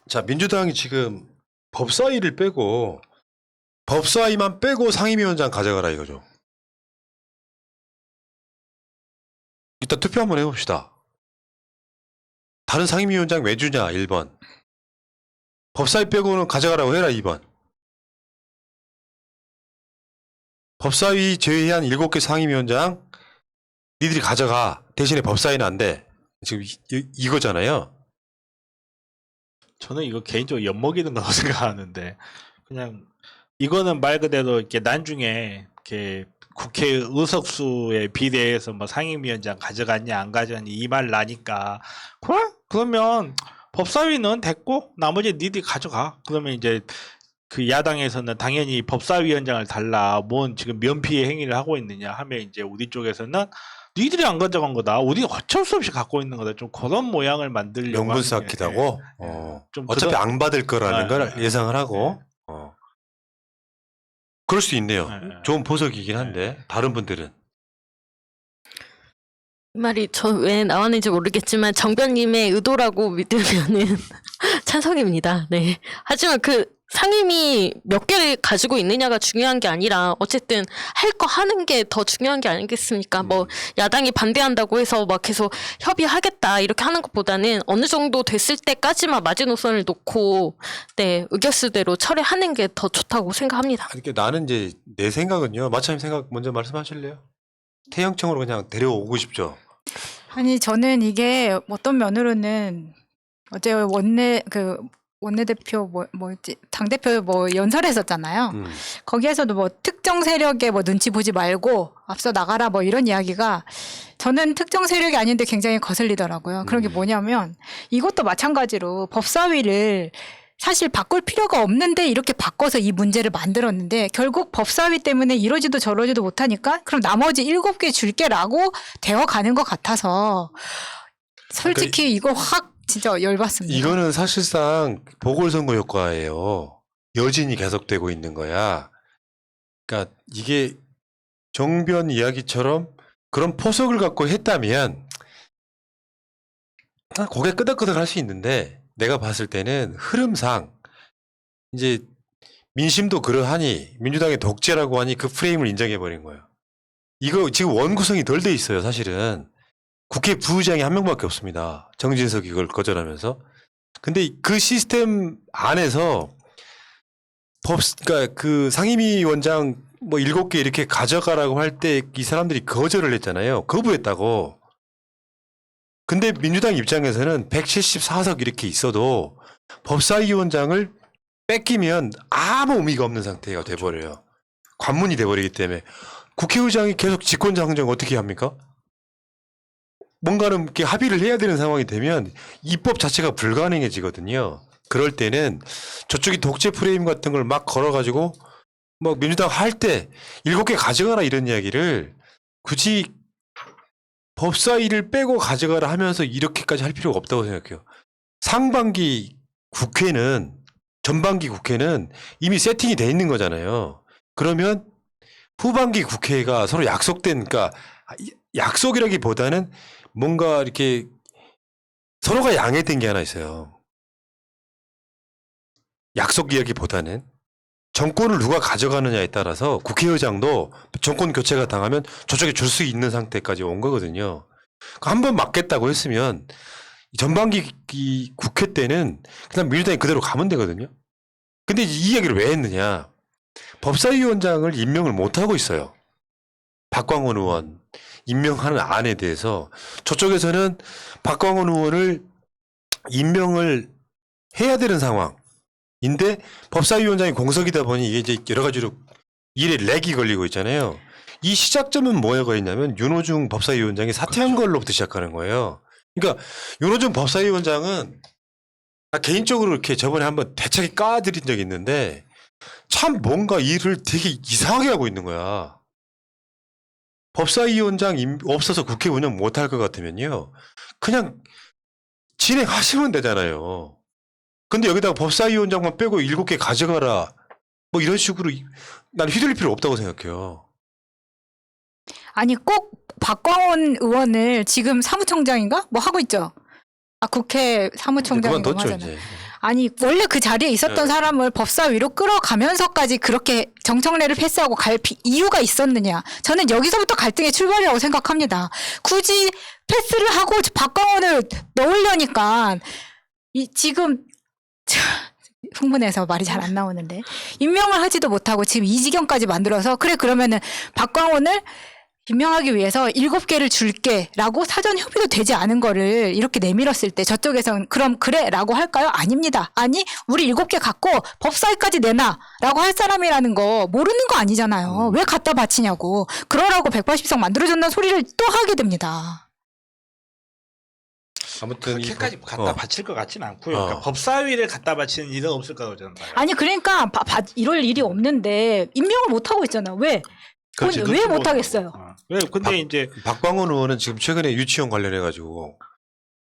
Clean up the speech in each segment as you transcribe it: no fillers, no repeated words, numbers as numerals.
자, 민주당이 지금 법사위를 빼고 법사위만 빼고 상임위원장 가져가라 이거죠. 이따 투표 한번 해봅시다. 다른 상임위원장 왜 주냐 1번. 법사위 빼고는 가져가라고 해라 2번. 법사위 제외한 7개 상임위원장 니들이 가져가. 대신에 법사위는 안 돼. 지금 이거잖아요. 저는 이거 개인적으로 엿먹이는 거라고 생각하는데, 그냥 이거는 말 그대로 이렇게 나중에 이렇게 국회 의석수에 비례해서 뭐 상임위원장 가져갔냐 안 가져갔냐 이 말 나니까, 그래? 그러면 법사위는 됐고 나머지 니들이 가져가. 그러면 이제 그 야당에서는 당연히 법사위원장을 달라, 뭔 지금 면피의 행위를 하고 있느냐 하면, 이제 우리 쪽에서는 니들이 안 가져간 거다, 우리는 어쩔 수 없이 갖고 있는 거다, 좀 그런 모양을 만들려고 명분 쌓기다고. 좀 어차피 그런- 안 받을 거라는 걸 예상을 하고. 그럴 수 있네요. 좋은 보석이긴 한데 다른 분들은. 이 말이 저 왜 나왔는지 모르겠지만 정변님의 의도라고 믿으면은 찬성입니다. 네. 하지만 그 상임위 몇 개를 가지고 있느냐가 중요한 게 아니라 어쨌든 할 거 하는 게 더 중요한 게 아니겠습니까? 뭐 야당이 반대한다고 해서 막 계속 협의하겠다 이렇게 하는 것보다는 어느 정도 됐을 때까지만 마지노선을 놓고 네, 의결수대로 처리하는 게 더 좋다고 생각합니다. 아니, 나는 이제 내 생각은요. 마차님 생각 먼저 말씀하실래요? 태영청으로 그냥 데려오고 싶죠. 아니 저는 이게 어떤 면으로는 어제 원내대표 뭐였지 당대표 뭐 연설했었잖아요. 거기에서도 뭐 특정 세력의 뭐 눈치 보지 말고 앞서 나가라 뭐 이런 이야기가 저는 특정 세력이 아닌데 굉장히 거슬리더라고요. 그런 게 뭐냐면 이것도 마찬가지로 법사위를 사실 바꿀 필요가 없는데 이렇게 바꿔서 이 문제를 만들었는데 결국 법사위 때문에 이러지도 저러지도 못하니까 그럼 나머지 7개 줄게라고 되어가는 것 같아서 솔직히 이거 확 진짜 열받습니다. 이거는 사실상 보궐선거 효과예요. 여진이 계속되고 있는 거야. 그러니까 이게 정변 이야기처럼 그런 포석을 갖고 했다면 고개 끄덕끄덕 할 수 있는데, 내가 봤을 때는 흐름상 이제 민심도 그러하니 민주당의 독재라고 하니 그 프레임을 인정해버린 거예요. 이거 지금 원구성이 덜 돼 있어요. 사실은 국회 부의장이 한 명밖에 없습니다. 정진석이 이걸 거절하면서. 근데 그 시스템 안에서 그러니까 그 상임위원장 뭐 7개 이렇게 가져가라고 할 때 이 사람들이 거절을 했잖아요. 거부했다고. 근데 민주당 입장에서는 174석 이렇게 있어도 법사위원장을 뺏기면 아무 의미가 없는 상태가 돼버려요. 관문이 돼버리기 때문에. 국회의장이 계속 직권상정 어떻게 합니까? 뭔가는 이렇게 합의를 해야 되는 상황이 되면 입법 자체가 불가능해지거든요. 그럴 때는 저쪽이 독재 프레임 같은 걸 막 걸어가지고 뭐 민주당 할 때 7개 가져가라 이런 이야기를 굳이 법사위를 빼고 가져가라 하면서 이렇게까지 할 필요가 없다고 생각해요. 상반기 국회는, 전반기 국회는 이미 세팅이 돼 있는 거잖아요. 그러면 후반기 국회가 서로 약속된, 그러니까 약속이라기보다는 뭔가 이렇게 서로가 양해된 게 하나 있어요. 약속 이야기보다는 정권을 누가 가져가느냐에 따라서 국회의장도 정권 교체가 당하면 저쪽에 줄 수 있는 상태까지 온 거거든요. 한 번 맞겠다고 했으면 전반기 국회 때는 그냥 민주당이 그대로 가면 되거든요. 근데 이 이야기를 왜 했느냐. 법사위원장을 임명을 못하고 있어요. 박광원 의원 임명하는 안에 대해서 저쪽에서는 박광원 의원을 임명을 해야 되는 상황인데 법사위원장이 공석이다 보니 이게 이제 여러 가지로 일에 렉이 걸리고 있잖아요. 이 시작점은 뭐가 있냐면 윤호중 법사위원장이 사퇴한 걸로부터 시작하는 거예요. 그러니까 윤호중 법사위원장은 개인적으로 이렇게 저번에 한번 대차게 까드린 적이 있는데 참 뭔가 일을 되게 이상하게 하고 있는 거야. 법사위원장 없어서 국회 운영 못할 것 같으면요, 그냥 진행하시면 되잖아요. 근데 여기다가 법사위원장만 빼고 7개 가져가라 뭐 이런 식으로 난 휘둘릴 필요 없다고 생각해요. 아니 꼭 박광원 의원을 지금 사무총장인가 뭐 하고 있죠. 아 국회 사무총장인가 그만뒀죠 하잖아요. 이제. 아니 원래 그 자리에 있었던 네. 사람을 법사위로 끌어가면서까지 그렇게 정청래를 패스하고 갈 이유가 있었느냐. 저는 여기서부터 갈등의 출발이라고 생각합니다. 굳이 패스를 하고 박광원을 넣으려니까 지금 흥분해서 말이 잘 안 나오는데 임명을 하지도 못하고 지금 이 지경까지 만들어서 그래 그러면은 박광원을 임명하기 위해서 7개를 줄게라고 사전 협의도 되지 않은 거를 이렇게 내밀었을 때 저쪽에서는 그럼 그래라고 할까요? 아닙니다. 아니 우리 7개 갖고 법사위까지 내놔라고 할 사람이라는 거 모르는 거 아니잖아요. 왜 갖다 바치냐고. 그러라고 180석 만들어준다는 소리를 또 하게 됩니다. 아무튼 그렇게까지 갖다 바칠 것 같지는 않고요. 그러니까 법사위를 갖다 바치는 일은 없을 거라고 저는 봐요. 아니 그러니까 이럴 일이 없는데 임명을 못 하고 있잖아. 왜? 그렇지, 왜 못 하겠어요? 왜? 근데 이제 박광원 의원은 지금 최근에 유치원 관련해 가지고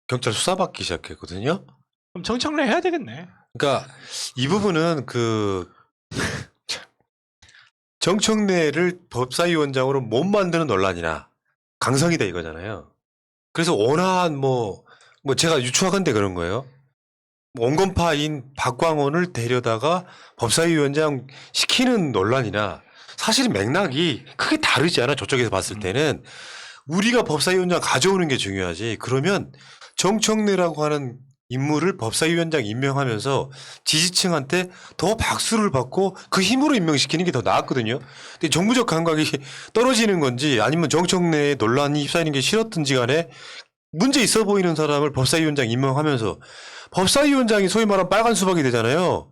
경찰 수사받기 시작했거든요. 그럼 정청래 해야 되겠네. 그러니까 이 부분은 정청래를 법사위원장으로 못 만드는 논란이나 강성이다 이거잖아요. 그래서 원한 뭐 제가 유추하건대 그런 거예요. 원건파인 박광원을 데려다가 법사위원장 시키는 논란이나 사실 맥락이 크게 다르지 않아. 저쪽에서 봤을 때는 우리가 법사위원장 가져오는 게 중요하지. 그러면 정청래라고 하는 인물을 법사위원장 임명하면서 지지층한테 더 박수를 받고 그 힘으로 임명시키는 게 더 나았거든요. 근데 정부적 감각이 떨어지는 건지 아니면 정청래의 논란이 휩싸이는 게 싫었든지 간에 문제 있어 보이는 사람을 법사위원장 임명하면서 법사위원장이 소위 말하는 빨간 수박이 되잖아요.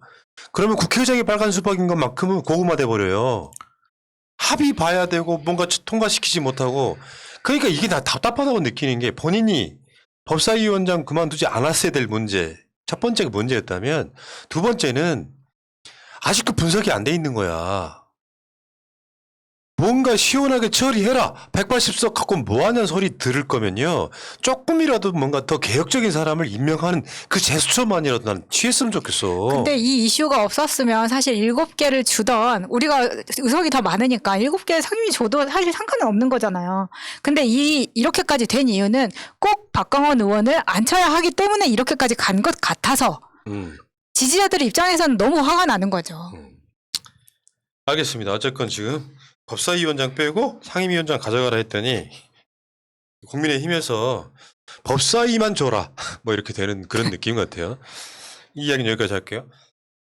그러면 국회의장이 빨간 수박인 것만큼은 고구마 돼버려요. 합의 봐야 되고 뭔가 통과시키지 못하고 그러니까 이게 다 답답하다고 느끼는 게 본인이 법사위원장 그만두지 않았어야 될 문제. 첫 번째가 문제였다면 두 번째는 아직도 분석이 안 돼 있는 거야. 뭔가 시원하게 처리해라. 180석 갖고 뭐하냐는 소리 들을 거면요. 조금이라도 뭔가 더 개혁적인 사람을 임명하는 그 제스처만이라도 난 취했으면 좋겠어. 근데 이 이슈가 없었으면 사실 7개를 주던 우리가 의석이 더 많으니까 7개 상임위 줘도 사실 상관은 없는 거잖아요. 근데 이렇게까지 된 이유는 꼭 박광원 의원을 앉혀야 하기 때문에 이렇게까지 간 것 같아서 지지자들 입장에서는 너무 화가 나는 거죠. 알겠습니다. 어쨌건 지금 법사위원장 빼고 상임위원장 가져가라 했더니 국민의힘에서 법사위만 줘라 뭐 이렇게 되는 그런 느낌 같아요. 이 이야기는 여기까지 할게요.